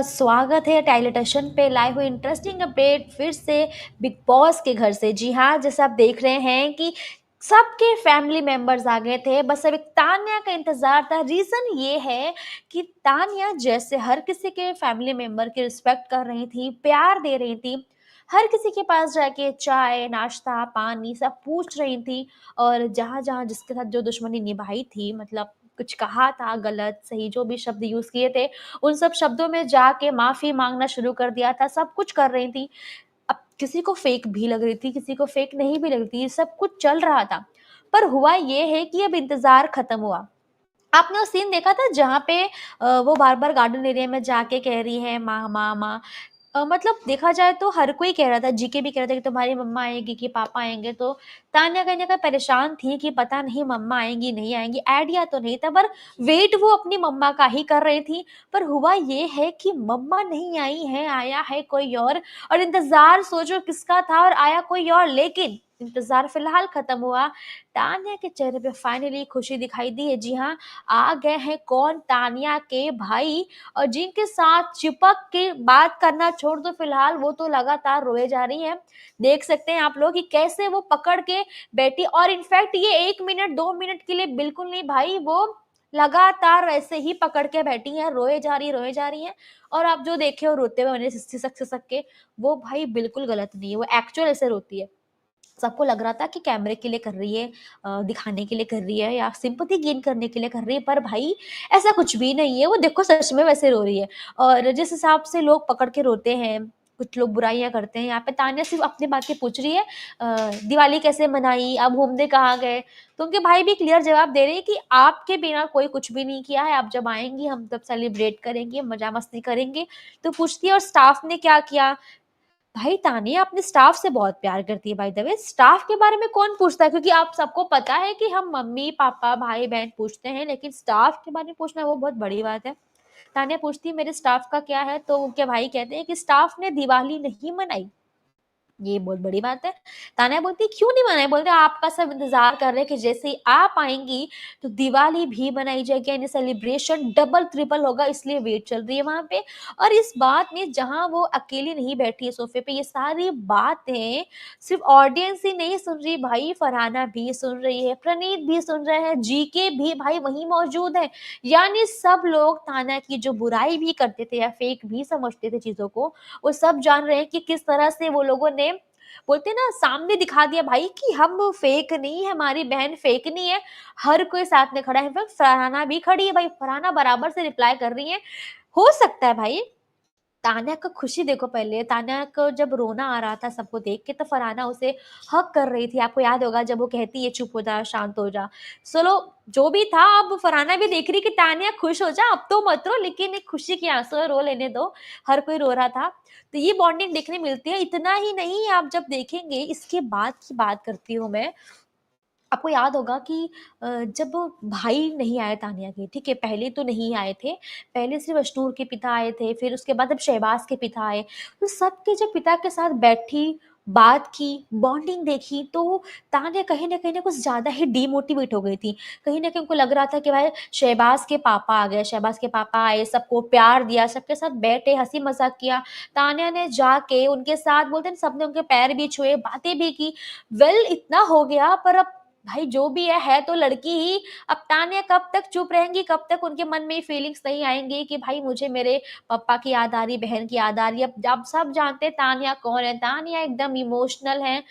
स्वागत है toilet station पे लाए हुए इंटरेस्टिंग अपडेट फिर से बिग बॉस के घर से। जी हाँ, जैसे आप देख रहे हैं कि सबके फैमिली मेंबर्स आ गए थे, बस अब एक तान्या का इंतजार था। रीजन ये है कि तान्या जैसे हर किसी के फैमिली मेंबर की रिस्पेक्ट कर रही थी, प्यार दे रही थी, हर किसी के पास जाके चाय नाश्ता पानी सब पूछ रही थी। और जहाँ जहाँ जिसके साथ जो दुश्मनी निभाई थी, मतलब कुछ कहा था गलत सही जो भी शब्द यूज किए थे, उन सब शब्दों में जाके माफ़ी माँगना शुरू कर दिया था, सब कुछ कर रही थी। अब किसी को फेक भी लग रही थी, किसी को फेक नहीं भी लग रही थी, सब कुछ चल रहा था। पर हुआ ये है कि अब इंतज़ार खत्म हुआ। आपने वो सीन देखा था जहाँ पे वो बार-बार गार्डन एरिया में जाके कह रही है माँ, माँ, माँ। मतलब देखा जाए तो हर कोई कह रहा था, जीके भी कह रहा था कि तुम्हारी मम्मा आएँगी कि पापा आएँगे, तो तान्या कहीं न कहीं परेशान थी कि पता नहीं मम्मा आएँगी, नहीं आएँगी, आइडिया तो नहीं था, पर वेट वो अपनी मम्मा का ही कर रही थी। पर हुआ ये है कि मम्मा नहीं आई हैं, आया है कोई और इंतज़ार सोचो किसका था और आया कोई और, लेकिन इंतज़ार फिलहाल खत्म हुआ। तान्या के चेहरे पे फाइनली खुशी दिखाई दी है। जी हाँ, आ गए हैं कौन, तान्या के भाई, और जिनके साथ चिपक के बात करना छोड़ दो फिलहाल, वो तो लगातार रोए जा रही हैं। देख सकते हैं आप लोग कि कैसे वो पकड़ के बैठी, और इनफैक्ट ये 1 मिनट 2 मिनट के लिए बिल्कुल नहीं भाई, वो लगातार वैसे ही पकड़ के बैठी हैं, रोए जा रही हैं। और आप जो देखे हो रोते हुए उन्हें सिसक-सिसक के, वो भाई बिल्कुल गलत नहीं है, वो एक्चुअल ऐसे रोती है। सबको लग रहा था कि कैमरे के लिए कर रही है, दिखाने के लिए कर रही है या सिंपैथी गेन करने के लिए कर रही है, पर भाई ऐसा कुछ भी नहीं है। वो देखो सच में वैसे रो रही है। और जिस हिसाब से लोग पकड़ के रोते हैं, कुछ लोग बुराइयाँ करते हैं, यहाँ पे तान्या सिर्फ़ अपनी बातें पूछ रही है, दिवाली कैसे मनाई, आप घूमने कहाँ गए? तो उनके भाई भी क्लियर जवाब दे रहे हैं कि आपके बिना कोई कुछ भी नहीं किया है, आप जब आएँगी हम तब सेलिब्रेट करेंगे, मज़ा मस्ती करेंगे। तो पूछती है और स्टाफ ने क्या किया? भाई तानिया अपने स्टाफ से बहुत प्यार करती है, बाय द वे। स्टाफ के बारे में कौन पूछता है, क्योंकि आप सबको पता है कि हम मम्मी पापा भाई बहन पूछते हैं, लेकिन स्टाफ के बारे में पूछना वो बहुत बड़ी बात है। तानिया पूछती है मेरे स्टाफ का क्या है, तो उनके भाई कहते हैं कि स्टाफ ने दिवाली नहीं मनाई। ये बहुत बड़ी बात है। तान्या बोलती है क्यों नहीं मनाई? बोलते हैं आपका सब इंतज़ार कर रहे हैं कि जैसे ही आप आएँगी तो दिवाली भी मनाई जाएगी, यानी सेलिब्रेशन डबल ट्रिपल होगा, इसलिए वेट चल रही है वहाँ पे। और इस बात में जहाँ वो अकेली नहीं बैठी है सोफ़े पे, ये सारी बातें सिर्फ़ ऑडियंस ही नहीं सुन रही भाई, फरहाना भी सुन रही है, प्रणीत भी सुन रहे हैं, जीके भी भाई वहीं मौजूद है। यानी सब लोग तान्या की जो बुराई भी करते थे या फेक भी समझते थे चीज़ों को, वो सब जान रहे हैं कि किस तरह से वो लोगों ने, बोलते हैं ना, सामने दिखा दिया भाई कि हम फेक नहीं है, हमारी बहन फेक नहीं है। हर कोई साथ में खड़ा है, इनफैक्ट फरहाना भी खड़ी है भाई, फरहाना बराबर से रिप्लाई कर रही है। हो सकता है भाई, तान्या का खुशी देखो पहले, तान्या को जब रोना आ रहा था सबको देख के, तो फरहाना उसे हग कर रही थी। आपको याद होगा जब वो कहती है चुप हो जा, शांत हो जा। चलो जो भी था, अब फरहाना भी देख रही कि तान्या खुश हो जा, अब तो मत रो, लेकिन एक खुशी के आँसू है, रो लेने दो। हर कोई रो रहा था। तो ये बॉन्डिंग देखने मिलती है। इतना ही नहीं, आप जब देखेंगे इसके बाद की बात करती हूँ मैं, आपको याद होगा कि जब भाई नहीं आए तान्या के, ठीक है? पहले तो नहीं आए थे, पहले सिर्फ़ अशनूर के पिता आए थे, फिर उसके बाद अब शहबाज़ के पिता आए। तो सबके जब पिता के साथ बैठी, बात की, बॉन्डिंग देखी, तो तान्या कहीं न कुछ ज़्यादा ही डिमोटिवेट हो गई थी। कहीं न कहीं उनको लग रहा था कि भाई शहबाज़ के पापा आ गए, शहबाज़ के पापा आए, सबको प्यार दिया, सबके साथ बैठे, हँसी-मज़ाक किया। तान्या ने जाके उनके साथ, बोलते हैं ना, सबने उनके पैर भी छुए, बातें भी की। वेल इतना हो गया, पर अब भाई जो भी है तो लड़की ही। अब तान्या कब तक चुप रहेंगी, कब तक उनके मन में ये फीलिंग्स नहीं आएँगी कि भाई मुझे मेरे पापा की याद आ रही, बहन की याद आ रही है। अब सब जानते हैं तान्या कौन है, तान्या एकदम इमोशनल है।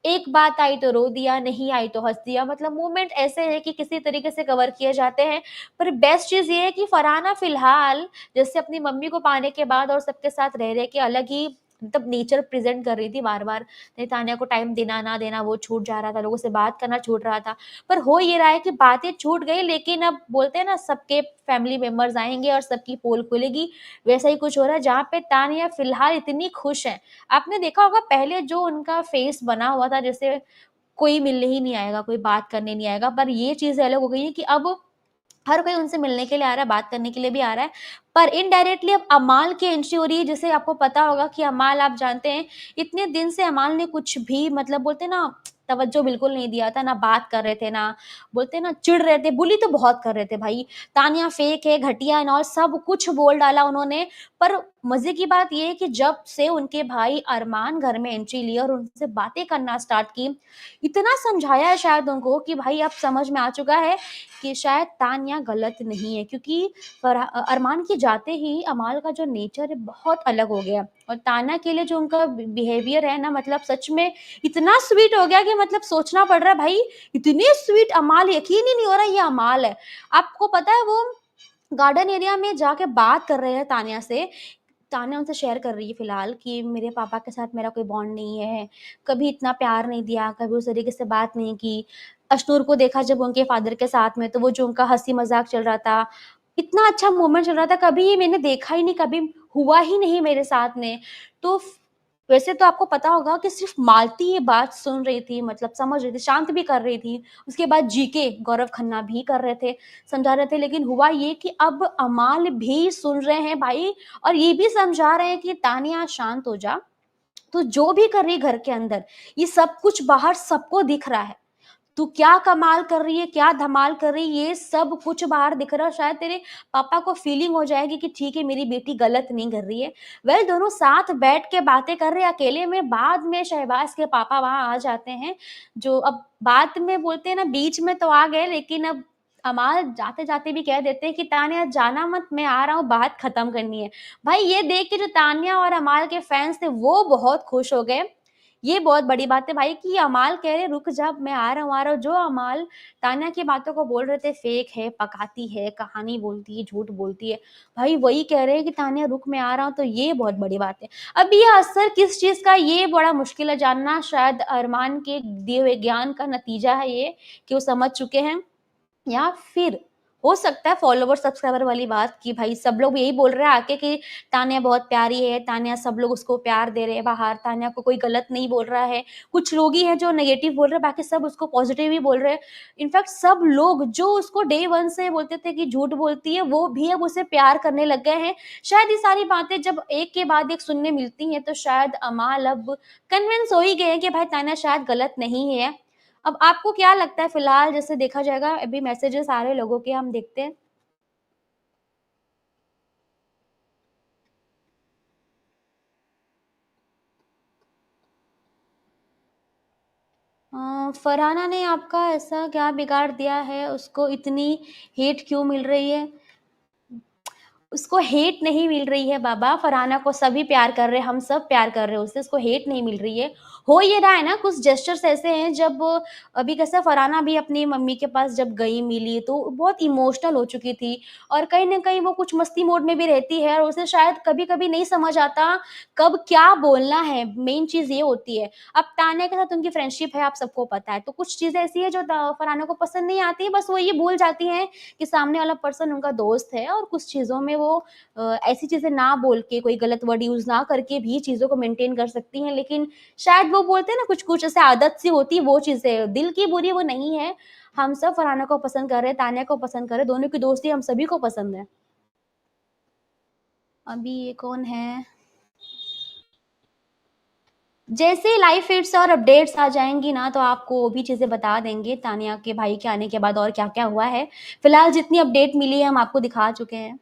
एक बात आई तो रो दिया, नहीं आई तो हँस दिया, मतलब मोमेंट ऐसे हैं कि किसी तरीके से कवर किए जाते हैं। पर बेस्ट चीज़ ये है कि फरहाना फ़िलहाल जैसे अपनी मम्मी को पाने के बाद और सबके साथ रह के अलग ही, मतलब नेचर प्रेज़ेंट कर रही थी बार-बार। नहीं, तान्या को टाइम देना, ना देना वो छूट जा रहा था, लोगों से बात करना छूट रहा था। पर हो ये रहा है कि बातें छूट गई, लेकिन अब बोलते हैं ना, सबके फैमिली मेंबर्स आएँगे और सबकी पोल खुलेगी। वैसा ही कुछ हो रहा है जहाँ पे तान्या फ़िलहाल इतनी खुश है। आपने देखा होगा पहले जो उनका फेस बना हुआ था, जैसे कोई मिलने ही नहीं आएगा, कोई बात करने नहीं आएगा, पर ये चीज़ें अलग हो गई हैं कि अब हर कोई उनसे मिलने के लिए आ रहा है, बात करने के लिए भी आ रहा है। पर इनडायरेक्टली अब अमाल की एंट्री हो रही है, जैसे आपको पता होगा कि अमाल, आप जानते हैं, इतने दिन से अमाल ने कुछ भी, मतलब बोलते हैं ना, तवज्जो बिल्कुल नहीं दिया था, ना बात कर रहे थे, ना बोलते हैं ना चिढ़ रहे थे, बुली तो बहुत कर रहे थे भाई। तान्या फेक है, घटिया एंड ऑल सब कुछ बोल डाला उन्होंने। पर मज़े की बात ये है कि जब से उनके भाई अरमान घर में एंट्री ली और उनसे बातें करना स्टार्ट की, इतना समझाया है शायद उनको कि भाई अब समझ में आ चुका है कि शायद तान्या गलत नहीं है, क्योंकि अरमान के जाते ही अमाल का जो नेचर है बहुत अलग हो गया और तान्या के लिए जो उनका बिहेवियर है ना, मतलब सच में इतना स्वीट हो गया कि मतलब सोचना पड़ रहा है भाई, इतनी स्वीट अमाल, यकीन ही नहीं हो रहा ये अमाल है। आपको पता है वो गार्डन एरिया में जाके बात कर रहे हैं तान्या से। तान्या उनसे शेयर कर रही है फिलहाल कि मेरे पापा के साथ मेरा कोई बॉन्ड नहीं है, कभी इतना प्यार नहीं दिया, कभी उस तरीके से बात नहीं की। अश्नूर को देखा जब उनके फादर के साथ में, तो वो जो उनका हँसी-मज़ाक चल रहा था, इतना अच्छा मोमेंट चल रहा था, कभी ये मैंने देखा ही नहीं, कभी हुआ ही नहीं मेरे साथ में। तो फ वैसे तो आपको पता होगा कि सिर्फ़ मालती ये बात सुन रही थी, मतलब समझ रही थी, शांत भी कर रही थी। उसके बाद जीके गौरव खन्ना भी कर रहे थे, समझा रहे थे, लेकिन हुआ ये कि अब अमाल भी सुन रहे हैं भाई और ये भी समझा रहे हैं कि तानिया शांत हो जा, तू जो भी कर रही है घर के अंदर, ये सब कुछ बाहर सबको दिख रहा है। तू क्या कमाल कर रही है, क्या धमाल कर रही है, ये सब कुछ बाहर दिख रहा है। शायद तेरे पापा को फीलिंग हो जाएगी कि ठीक है मेरी बेटी गलत नहीं कर रही है। दोनों साथ बैठ के बातें कर रहे हैं अकेले में, बाद में शहबाज के पापा वहाँ आ जाते हैं, जो अब बाद में बोलते हैं ना बीच में तो आ गए, लेकिन अब अमाल जाते-जाते भी कह देते हैं कि तान्या जाना मत, मैं आ रहा हूँ, बात खत्म करनी है। भाई ये देख के जो तान्या और अमाल के फैन्स थे वो बहुत खुश हो गए। ये बहुत बड़ी बात है भाई कि अमाल कह रहे रुक जा, मैं आ रहा हूँ, आ रहा हूँ। जो अमाल तान्या की बातों को बोल रहे थे फेक है, पकाती है, कहानी बोलती है, झूठ बोलती है, भाई वही कह रहे हैं कि तान्या रुक मैं आ रहा हूँ, तो ये बहुत बड़ी बात है। अब ये असर किस चीज़ का, ये बड़ा मुश्किल है जानना, शायद अरमान के दिए हुए ज्ञान का नतीजा है ये कि वो समझ चुके हैं, या फिर हो सकता है फॉलोवर सब्सक्राइबर वाली बात कि भाई सब लोग यही बोल रहे हैं आके कि तान्या बहुत प्यारी है, तान्या सब लोग उसको प्यार दे रहे हैं बाहर, तान्या को कोई गलत नहीं बोल रहा है। कुछ लोग ही हैं जो नेगेटिव बोल रहे हैं, बाकी सब उसको पॉजिटिव ही बोल रहे हैं। इनफैक्ट सब लोग जो उसको डे 1 से बोलते थे कि झूठ बोलती है, वो भी अब उसे प्यार करने लग गए हैं। शायद ये सारी बातें जब एक के बाद एक सुनने मिलती हैं, तो शायद अमाल अब कन्विंस हो ही गए हैं कि भाई तान्या शायद गलत नहीं है। अब आपको क्या लगता है फिलहाल जैसे देखा जाएगा अभी मैसेजेस आ रहे हैं लोगों के हम देखते हैं। फरहाना ने आपका ऐसा क्या बिगाड़ दिया है, उसको इतनी हेट क्यों मिल रही है? उसको हेट नहीं मिल रही है बाबा, फरहाना को सभी प्यार कर रहे हैं, हम सब प्यार कर रहे हैं उससे, उसको हेट नहीं मिल रही है। हो ये रहा है ना कुछ जेस्चर्स ऐसे हैं जब अभी कैसा फरहाना भी अपनी मम्मी के पास जब गई मिली तो बहुत इमोशनल हो चुकी थी और कहीं न कहीं वो कुछ मस्ती मोड में भी रहती है और उसे शायद कभी-कभी नहीं समझ आता कब क्या बोलना है, मेन चीज़ ये होती है। अब तान्या के साथ उनकी फ्रेंडशिप है आप सबको पता है, तो कुछ चीज़ें ऐसी हैं जो फरहाना को पसंद नहीं आती, बस वो ये भूल जाती हैं कि सामने वाला पर्सन उनका दोस्त है और कुछ चीज़ों में वो ऐसी चीज़ें ना बोल के, कोई गलत वर्ड यूज़ ना करके भी चीज़ों को मेंटेन कर सकती हैं। लेकिन शायद वो बोलते हैं ना कुछ-कुछ ऐसे आदत सी होती है वो चीज़ें, दिल की बुरी वो नहीं है। हम सब फरहाना को पसंद कर रहे हैं, तान्या को पसंद कर रहे हैं, दोनों की दोस्ती हम सभी को पसंद है। अभी ये कौन है? जैसे ही लाइव फीड्स और अपडेट्स आ जाएँगी ना, तो आपको वो भी चीज़ें बता देंगे, तान्या के भाई के आने के बाद और क्या-क्या हुआ है। फिलहाल जितनी अपडेट मिली है, हम आपको दिखा चुके हैं।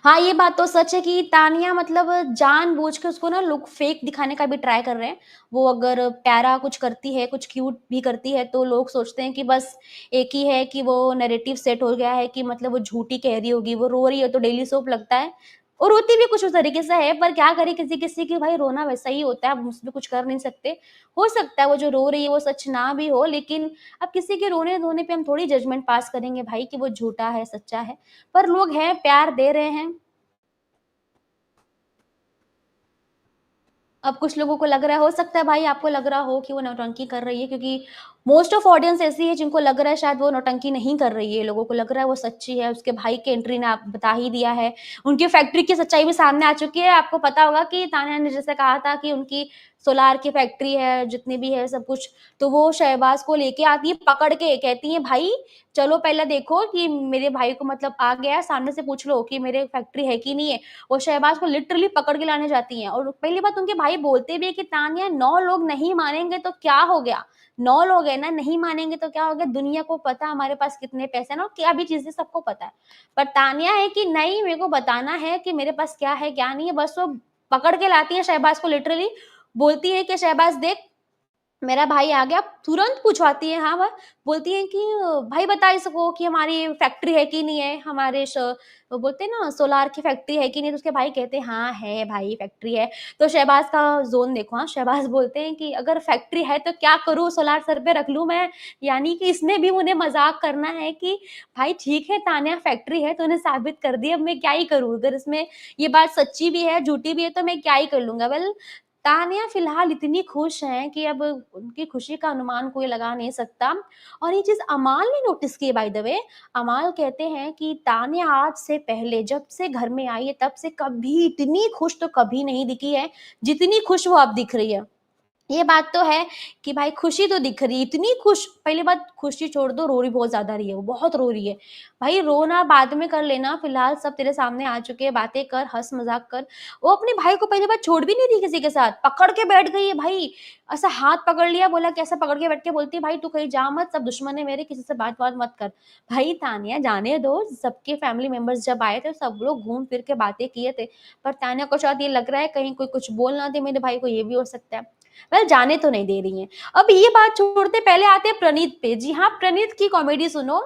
हाँ, ये बात तो सच है कि तानिया मतलब जानबूझ के उसको ना लुक फेक दिखाने का भी ट्राई कर रहे हैं। वो अगर प्यारा कुछ करती है, कुछ क्यूट भी करती है, तो लोग सोचते हैं कि बस एक ही है कि वो नैरेटिव सेट हो गया है कि मतलब वो झूठी कह रही होगी, वो रो रही है तो डेली सोप लगता है। और रोती भी कुछ उस तरीके से है, पर क्या करें किसी-किसी की भाई रोना वैसा ही होता है, अब उसमें कुछ कर नहीं सकते। हो सकता है वो जो रो रही है वो सच ना भी हो, लेकिन अब किसी के रोने-धोने पे हम थोड़ी जजमेंट पास करेंगे भाई कि वो झूठा है, सच्चा है। पर लोग हैं, प्यार दे रहे हैं। अब कुछ लोगों को लग रहा है हो सकता है भाई आपको लग रहा हो कि वो नौटंकी कर रही है क्योंकि मोस्ट ऑफ ऑडियंस ऐसी है जिनको लग रहा है शायद वो नौटंकी नहीं कर रही है, लोगों को लग रहा है वो सच्ची है, उसके भाई के एंट्री ने आप बता ही दिया है। उनकी फैक्ट्री की सच्चाई भी सामने आ चुकी है, आपको पता होगा कि तान्या ने जैसे कहा था कि उनकी सोलार की फैक्ट्री है, जितनी भी है सब कुछ, तो वो शहबाज़ को लेके आती है पकड़ के, कहती है भाई चलो पहले देखो कि मेरे भाई को मतलब आ गया है, सामने से पूछ लो कि मेरे फैक्ट्री है कि नहीं है। वो शहबाज़ को लिटरली पकड़ के लाने जाती हैं और पहली बात उनके भाई बोलते भी है कि तान्या 9 लोग नहीं मानेंगे तो क्या हो गया? 9 लोग हैं ना, नहीं मानेंगे तो क्या हो गया? दुनिया को पता है हमारे पास कितने पैसे हैं ना, क्या भी चीज़ें सबको पता है। पर तान्या है कि नहीं मेरे को बताना है कि मेरे पास क्या है, क्या नहीं है, बस वो पकड़ के लाती है शहबाज़ को लिटरली, बोलती है कि शहबाज़ देख मेरा भाई आ गया, तुरंत पूछवाती है हाँ, बोलती है कि भाई बता इसको कि हमारी फैक्ट्री है कि नहीं है, हमारे वो बोलते हैं ना सोलार की फैक्ट्री है कि नहीं, तो उसके भाई कहते हैं हाँ, है भाई फैक्ट्री है। तो शहबाज़ का ज़ोन देखो हाँ, शहबाज़ बोलते हैं कि अगर फैक्ट्री है तो क्या करूँ, सोलार सर पे रख लूँ मैं? यानी कि इसमें भी उन्हें मज़ाक करना है कि भाई ठीक है तान्या फैक्ट्री है, तूने साबित कर दी, अब मैं क्या ही करूँ? अगर इसमें ये बात सच्ची भी है, झूठी भी है तो मैं क्या ही कर लूँगा? वेल तान्या फ़िलहाल इतनी खुश हैं कि अब उनकी खुशी का अनुमान कोई लगा नहीं सकता और ये चीज़ अमाल ने नोटिस की है बाय द वे। अमाल कहते हैं कि तान्या आज से पहले जब से घर में आई है तब से कभी इतनी खुश तो कभी नहीं दिखी है, जितनी खुश वो अब दिख रही है। ये बात तो है कि भाई खुशी तो दिख रही है, इतनी खुश पहली बात खुशी छोड़ दो, रो रही बहुत ज़्यादा रही है वो, बहुत रो रही है। भाई रोना बाद में कर लेना, फिलहाल सब तेरे सामने आ चुके हैं, बातें कर, हँस-मज़ाक कर। वो अपने भाई को पहली बात छोड़ भी नहीं रही किसी के साथ, पकड़ के बैठ गई है भाई। ऐसा हाथ पकड़ लिया, बोला कि ऐसा पकड़ के बैठ के बोलती है, "भाई तू कहीं जा मत, सब दुश्मन है मेरे, किसी से बात-वात मत कर।" भाई तान्या जाने दो, सबके फैमिली मेंबर्स जब आए थे, सब लोग घूम फिर के बातें किए थे। पर तान्या को शायद ये लग रहा है कहीं कोई कुछ बोल ना दे मेरे भाई को, ये भी हो सकता है। वेल जाने तो नहीं दे रही हैं। अब ये बात छोड़ते पहले आते हैं प्रणीत पे। जी हाँ, प्रणीत की कॉमेडी सुनो।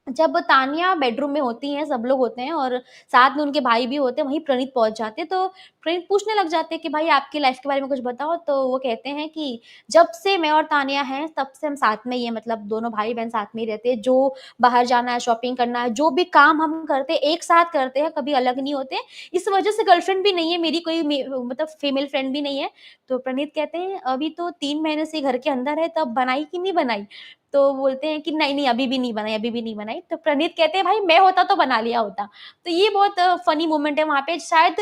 जब तान्या बेडरूम में होती हैं, सब लोग होते हैं और साथ में उनके भाई भी होते हैं, वहीं प्रणीत पहुँच जाते हैं, तो प्रणीत पूछने लग जाते हैं कि भाई आपकी लाइफ़ के बारे में कुछ बताओ, तो वो कहते हैं कि जब से मैं और तान्या हैं, तब से हम साथ में ही हैं, मतलब दोनों भाई-बहन साथ में ही रहते हैं। जो बाहर जाना है, शॉपिंग करना है, जो भी काम हम करते हैं, एक साथ करते हैं, कभी अलग नहीं होते। इस वजह से गर्लफ्रेंड भी नहीं है मेरी कोई मतलब फीमेल फ्रेंड भी नहीं है। तो प्रणीत कहते हैं, "अभी तो 3 महीने से घर के अंदर है, तब बनाई कि नहीं बनाई?" तो बोलते हैं कि नहीं, नहीं अभी भी नहीं बनाई, अभी भी नहीं बनाई। तो प्रणीत कहते हैं भाई मैं होता तो बना लिया होता। तो ये बहुत फ़नी मोमेंट है वहाँ पे शायद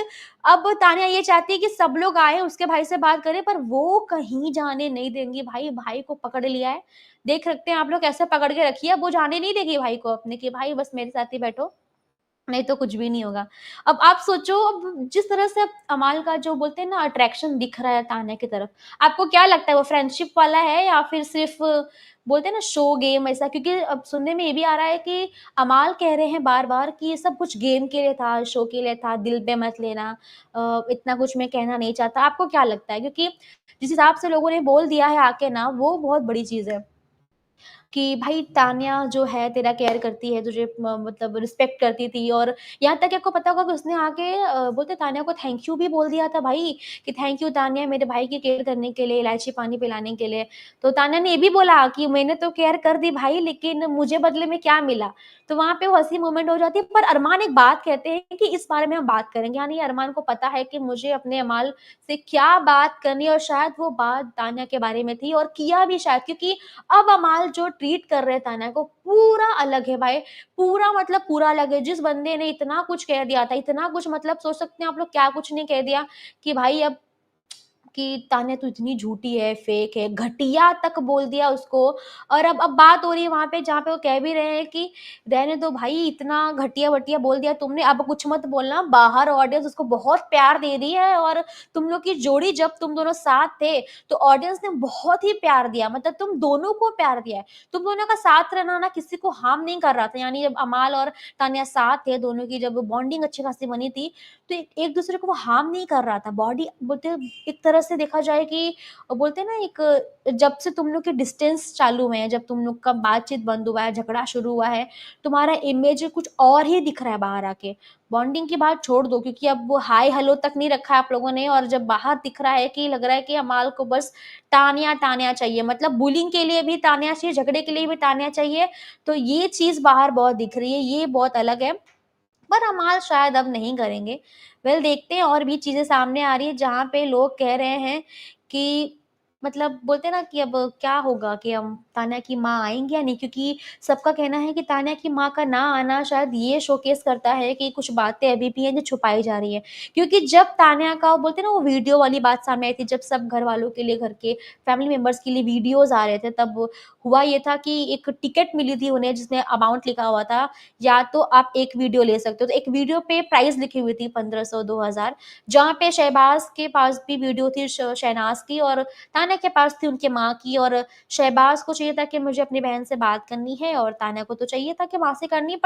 अब तान्या ये चाहती है कि सब लोग आएँ उसके भाई से बात करें पर वो कहीं जाने नहीं देंगी भाई, भाई को पकड़ लिया है। देख सकते हैं आप लोग कैसे पकड़ के रखी है, वो जाने नहीं देगी भाई को अपने कि भाई बस मेरे साथ ही बैठो। नहीं तो कुछ भी नहीं होगा। अब आप सोचो अब जिस तरह से अब अमाल का जो बोलते हैं ना अट्रैक्शन दिख रहा है तान्या की तरफ, आपको क्या लगता है वो फ्रेंडशिप वाला है या फिर सिर्फ़ बोलते हैं ना शो गेम ऐसा? क्योंकि अब सुनने में ये भी आ रहा है कि अमाल कह रहे हैं बार-बार कि ये सब कुछ गेम के लिए था, शो के लिए था, दिल पे मत लेना इतना कुछ मैं कहना नहीं चाहता। आपको क्या लगता है? क्योंकि जिस हिसाब से लोगों ने बोल दिया है आके ना, वो बहुत बड़ी चीज़ है। कि भाई तान्या जो है तेरा केयर करती है, तुझे म मतलब रिस्पेक्ट करती थी और यहाँ तक कि आपको पता होगा कि उसने आके बोलते तान्या को थैंक यू भी बोल दिया था भाई, कि थैंक यू तान्या मेरे भाई की केयर करने के लिए, इलायची पानी पिलाने के लिए। तो तान्या ने ये भी बोला कि मैंने तो केयर कर दी भाई लेकिन मुझे बदले में क्या मिला? तो वहाँ पे वो हँसी मोमेंट हो जाती है। पर अरमान एक बात कहते हैं कि इस बारे में हम बात करेंगे, यानी अरमान को पता है कि मुझे अपने अमाल से क्या बात करनी है और शायद वो बात तान्या के बारे में थी और किया भी शायद क्योंकि अब अमाल जो ट्रीट कर रहे हैं तान्या को पूरा अलग है भाई, पूरा मतलब पूरा अलग है। जिस बंदे ने इतना कुछ कह दिया था, इतना कुछ मतलब सोच सकते हैं आप लोग क्या कुछ नहीं कह दिया कि भाई अब कि तान्या तू इतनी झूठी है, फेक है, घटिया तक बोल दिया उसको और अब बात हो रही है वहाँ पे जहाँ पे वो कह भी रहे हैं कि रहने दो भाई इतना घटिया-वटिया बोल दिया तुमने, अब कुछ मत बोलना, बाहर ऑडियंस उसको बहुत प्यार दे रही है और तुम लोग की जोड़ी जब तुम दोनों साथ थे, तो ऑडियंस ने बहुत ही प्यार दिया, मतलब तुम दोनों को प्यार दिया है। तुम दोनों का साथ रहना ना किसी को हार्म नहीं कर रहा था, यानी जब अमाल और तान्या साथ थे, दोनों की जब बॉन्डिंग अच्छी खासी बनी थी, तो एक दूसरे को वो हार्म नहीं कर रहा था। बॉडी बोलते एक तरह से देखा जाए कि बोलते हैं ना एक जब से तुम लोग के डिस्टेंस चालू हुए हैं, जब तुम लोग का बातचीत बंद हुआ है, झगड़ा शुरू हुआ है, तुम्हारा इमेज कुछ और ही दिख रहा है बाहर आके। बॉन्डिंग की बात छोड़ दो क्योंकि अब वो हाय हेलो तक नहीं रखा है आप लोगों ने और जब बाहर दिख रहा है कि लग रहा है कि अमाल को बस तान्या चाहिए, मतलब बुलिंग के लिए भी तान्या चाहिए, झगड़े के लिए भी तान्या चाहिए। तो ये चीज़ बाहर बहुत दिख रही है, ये बहुत अलग है। पर अमाल शायद अब नहीं करेंगे। वेल देखते हैं और भी चीज़ें सामने आ रही हैं जहाँ पे लोग कह रहे हैं कि मतलब बोलते हैं ना कि अब क्या होगा कि हम तान्या की माँ आएँगी या नहीं, क्योंकि सबका कहना है कि तान्या की माँ का ना आना शायद ये शोकेस करता है कि कुछ बातें अभी भी हैं जो छुपाई जा रही हैं। क्योंकि जब तान्या का वो बोलते हैं ना वो वीडियो वाली बात सामने आई थी, जब सब घरवालों के लिए, घर के फैमिली मेंबर्स के लिए वीडियोज़ आ रहे थे, तब हुआ ये था कि एक टिकट मिली थी उन्हें जिसमें अमाउंट लिखा हुआ था, या तो आप एक वीडियो ले सकते हो। तो एक वीडियो पे प्राइस लिखी हुई थी 1500 2000, जहाँ पे शहबाज़ के पास भी वीडियो थी, शहनाज़ की, और तान्या के पास थी उनकी माँ की। और शहबाज़ को चाहिए था कि मुझे अपनी बहन से बात करनी है, और तान्या को तो चाहिए था कि माँ से करनी,